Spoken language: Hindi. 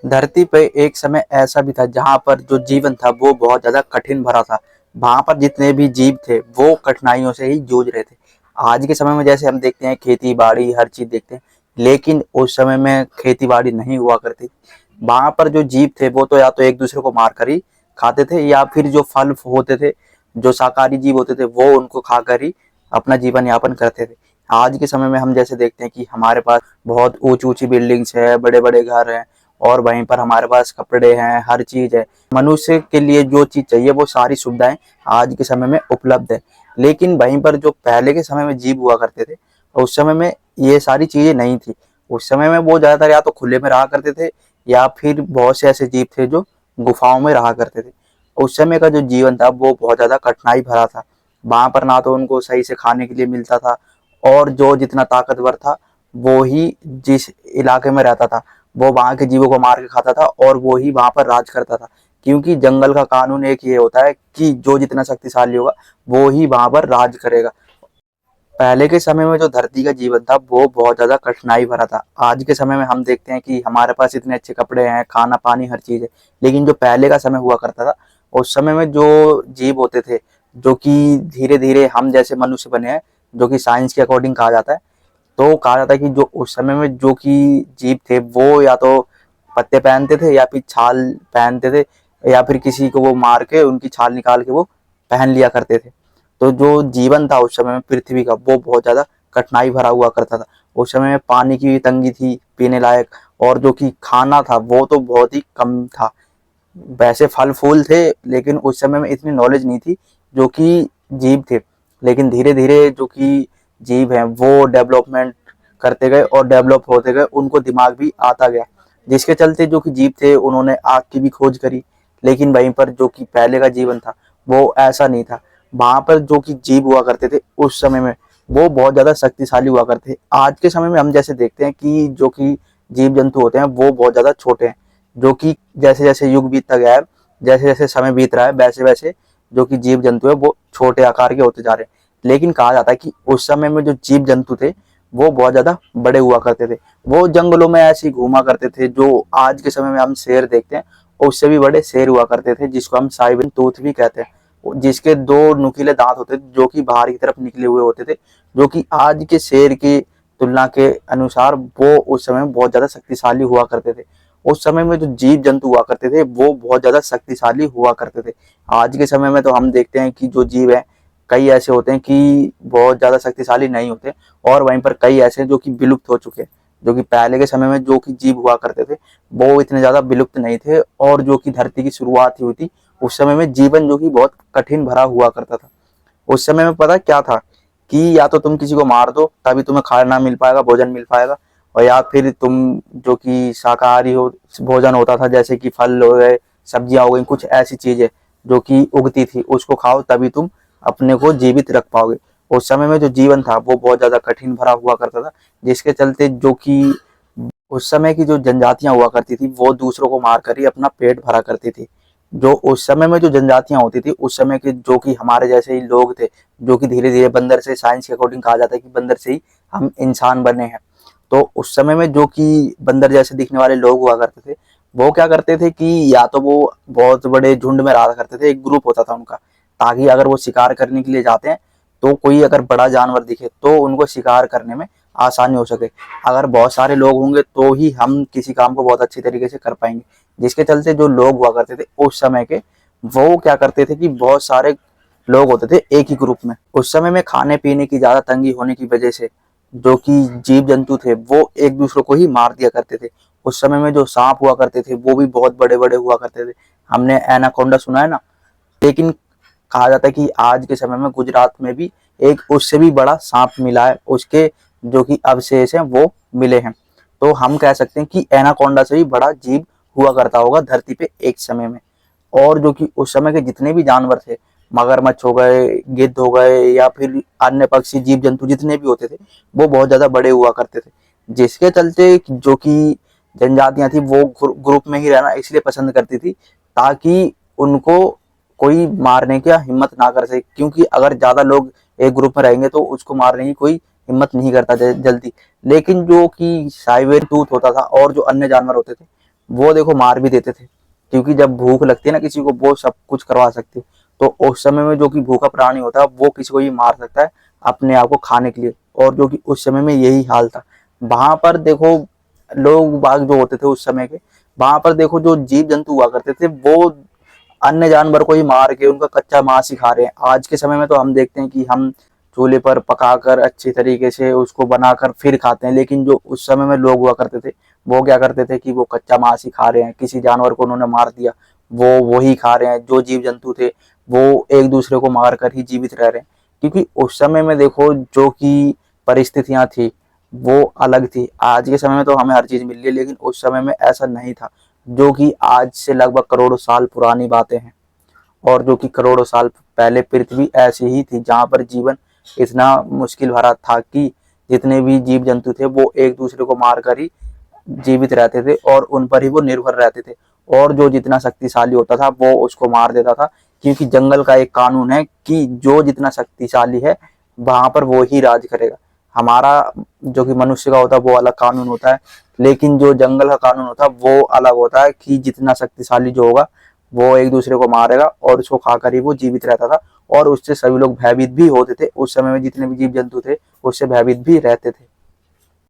धरती पे एक समय ऐसा भी था जहां पर जो जीवन था वो बहुत ज्यादा कठिन भरा था। वहां पर जितने भी जीव थे वो कठिनाइयों से ही जूझ रहे थे। आज के समय में जैसे हम देखते हैं खेती बाड़ी हर चीज देखते हैं, लेकिन उस समय में खेती बाड़ी नहीं हुआ करती। वहां पर जो जीव थे वो तो या तो एक दूसरे को मार कर ही खाते थे, या फिर जो फल होते थे, जो शाकाहारी जीव होते थे, वो उनको खाकर ही अपना जीवन यापन करते थे। आज के समय में हम जैसे देखते हैं कि हमारे पास बहुत ऊंची ऊंची बिल्डिंग्स है, बड़े बड़े घर हैं, और वहीं पर हमारे पास कपड़े हैं, हर चीज है। मनुष्य के लिए जो चीज चाहिए वो सारी सुविधाएं आज के समय में उपलब्ध है। लेकिन वहीं पर जो पहले के समय में जीव हुआ करते थे, उस समय में ये सारी चीजें नहीं थी। उस समय में वो ज्यादातर या तो खुले में रहा करते थे, या फिर बहुत से ऐसे जीव थे जो गुफाओं में रहा करते थे। उस समय का जो जीवन था वो बहुत ज्यादा कठिनाई भरा था। वहां पर ना तो उनको सही से खाने के लिए मिलता था, और जो जितना ताकतवर था वो ही जिस इलाके में रहता था वो वहां के जीवों को मार के खाता था, और वो ही वहां पर राज करता था। क्योंकि जंगल का कानून एक ये होता है कि जो जितना शक्तिशाली होगा वो ही वहां पर राज करेगा। पहले के समय में जो धरती का जीवन था वो बहुत ज्यादा कठिनाई भरा था। आज के समय में हम देखते हैं कि हमारे पास इतने अच्छे कपड़े हैं, खाना पानी हर चीज है। लेकिन जो पहले का समय हुआ करता था, उस समय में जो जीव होते थे, जो कि धीरे धीरे हम जैसे मनुष्य बने हैं, जो कि साइंस के अकॉर्डिंग कहा जाता है, तो कहा जाता है कि जो उस समय में जो कि जीव थे वो या तो पत्ते पहनते थे, या फिर छाल पहनते थे, या फिर किसी को वो मार के उनकी छाल निकाल के वो पहन लिया करते थे। तो जो जीवन था उस समय में पृथ्वी का वो बहुत ज्यादा कठिनाई भरा हुआ करता था। उस समय में पानी की भी तंगी थी पीने लायक, और जो कि खाना था वो तो बहुत ही कम था। वैसे फल फूल थे, लेकिन उस समय में इतनी नॉलेज नहीं थी जो कि जीव थे। लेकिन धीरे धीरे जो कि जीव हैं वो डेवलपमेंट करते गए और डेवलप होते गए, उनको दिमाग भी आता गया, जिसके चलते जो कि जीव थे उन्होंने आग की भी खोज करी। लेकिन वहीं पर जो कि पहले का जीवन था वो ऐसा नहीं था। वहां पर जो कि जीव हुआ करते थे उस समय में वो बहुत ज्यादा शक्तिशाली हुआ करते थे। आज के समय में हम जैसे देखते हैं कि जो कि जीव जंतु होते हैं वो बहुत ज्यादा छोटे हैं, जो कि जैसे जैसे युग बीतता गया है, जैसे जैसे समय बीत रहा है, वैसे वैसे जो कि जीव जंतु है वो छोटे आकार के होते जा रहे हैं। लेकिन कहा जाता है कि उस समय में जो जीव जंतु थे वो बहुत ज्यादा बड़े हुआ करते थे। वो जंगलों में ऐसे ही घूमा करते थे, जो आज के समय में हम शेर देखते हैं उससे भी बड़े शेर हुआ करते थे, जिसको हम साइबन टूथ भी कहते हैं, जिसके दो नुकीले दांत होते थे जो कि बाहर की तरफ निकले हुए होते थे, जो कि आज के शेर की तुलना के अनुसार वो उस समय में बहुत ज्यादा शक्तिशाली हुआ करते थे। उस समय में जो जीव जंतु हुआ करते थे वो बहुत ज्यादा शक्तिशाली हुआ करते थे। आज के समय में तो हम देखते हैं कि जो जीव है कई ऐसे होते हैं कि बहुत ज्यादा शक्तिशाली नहीं होते, और वहीं पर कई ऐसे जो कि विलुप्त हो चुके हैं। जो कि पहले के समय में जो कि जीव हुआ करते थे वो इतने ज्यादा विलुप्त नहीं थे, और जो कि धरती की शुरुआत ही हुई थी उस समय में जीवन जो कि बहुत कठिन भरा हुआ करता था। उस समय में पता क्या था कि या तो तुम किसी को मार दो तभी तुम्हें खाना मिल पाएगा, भोजन मिल पाएगा, और या फिर तुम जो कि शाकाहारी हो, भोजन होता था जैसे कि फल हो गए, सब्जियां हो गई, कुछ ऐसी चीजें जो कि उगती थी उसको खाओ तभी तुम अपने को जीवित रख पाओगे। उस समय में जो जीवन था वो बहुत ज्यादा कठिन भरा हुआ करता था, जिसके चलते जो कि उस समय की जो जनजातियां हुआ करती थी वो दूसरों को मार कर ही अपना पेट भरा करती थी। जो उस समय में जो जनजातियां होती थी उस समय के जो कि हमारे जैसे ही लोग थे, जो कि धीरे धीरे बंदर से, साइंस के अकॉर्डिंग कहा जाता है कि बंदर से ही हम इंसान बने हैं। तो उस समय में जो कि बंदर जैसे दिखने वाले लोग हुआ करते थे, वो क्या करते थे कि या तो वो बहुत बड़े झुंड में रहा करते थे, एक ग्रुप होता था उनका, ताकि अगर वो शिकार करने के लिए जाते हैं तो कोई अगर बड़ा जानवर दिखे तो उनको शिकार करने में आसानी हो सके। अगर बहुत सारे लोग होंगे तो ही हम किसी काम को बहुत अच्छी तरीके से कर पाएंगे। जिसके चलते जो लोग हुआ करते थे उस समय के, वो क्या करते थे कि बहुत सारे लोग होते थे एक ही ग्रुप में। उस समय में खाने पीने की ज्यादा तंगी होने की वजह से जो कि जीव जंतु थे वो एक दूसरे को ही मार दिया करते थे। उस समय में जो सांप हुआ करते थे वो भी बहुत बड़े बड़े हुआ करते थे। हमने एनाकोंडा सुना है ना। लेकिन कहा जाता है कि आज के समय में गुजरात में भी एक उससे भी बड़ा सांप मिला है, उसके जो कि अवशेष हैं वो मिले हैं। तो हम कह सकते हैं कि एनाकोंडा से भी बड़ा जीव हुआ करता होगा धरती पे एक समय में। और जो कि उस समय के जितने भी जानवर थे, मगरमच्छ हो गए, गिद्ध हो गए, या फिर अन्य पक्षी जीव जंतु जितने भी होते थे वो बहुत ज्यादा बड़े हुआ करते थे। जिसके चलते जो कि जनजातियां थी वो ग्रुप में ही रहना इसलिए पसंद करती थी, ताकि उनको कोई मारने की हिम्मत ना कर सके। क्योंकि अगर ज्यादा लोग एक ग्रुप में रहेंगे तो उसको मारने की कोई हिम्मत नहीं करता जल्दी। लेकिन जो कि साइबेरियन टूथ होता था और जो अन्य जानवर होते थे वो देखो मार भी देते थे, क्योंकि जब भूख लगती है ना किसी को, वो सब कुछ करवा सकती है। तो उस समय में जो कि भूखा प्राणी होता है वो किसी को भी मार सकता है अपने आप को खाने के लिए, और जो कि उस समय में यही हाल था। वहां पर देखो लोग बाग जो होते थे उस समय के, वहां पर देखो जो जीव जंतु हुआ करते थे वो अन्य जानवर को ही मार के उनका कच्चा मांस ही खा रहे हैं। आज के समय में तो हम देखते हैं कि हम चूल्हे पर पकाकर अच्छी तरीके से उसको बनाकर फिर खाते हैं, लेकिन जो उस समय में लोग हुआ करते थे वो क्या करते थे कि वो कच्चा मांस ही खा रहे हैं, किसी जानवर को उन्होंने मार दिया वो वही खा रहे हैं। जो जीव जंतु थे वो एक दूसरे को मार कर ही जीवित रह रहे हैं, क्योंकि उस समय में देखो जो कि परिस्थितियां थी वो अलग थी। आज के समय में तो हमें हर चीज मिल रही है, लेकिन उस समय में ऐसा नहीं था, जो कि आज से लगभग करोड़ों साल पुरानी बातें हैं। और जो कि करोड़ों साल पहले पृथ्वी ऐसी ही थी, जहाँ पर जीवन इतना मुश्किल भरा था कि जितने भी जीव जंतु थे वो एक दूसरे को मार कर ही जीवित रहते थे और उन पर ही वो निर्भर रहते थे। और जो जितना शक्तिशाली होता था वो उसको मार देता था, क्योंकि जंगल का एक कानून है कि जो जितना शक्तिशाली है वहां पर वो ही राज करेगा। हमारा जो कि मनुष्य का होता है वो अलग कानून होता है, लेकिन जो जंगल का कानून होता है वो अलग होता है कि जितना शक्तिशाली जो होगा वो एक दूसरे को मारेगा और उसको खाकर ही वो जीवित रहता था। और उससे सभी लोग भयभीत भी होते थे, उस समय में जितने भी जीव जंतु थे उससे भयभीत भी रहते थे।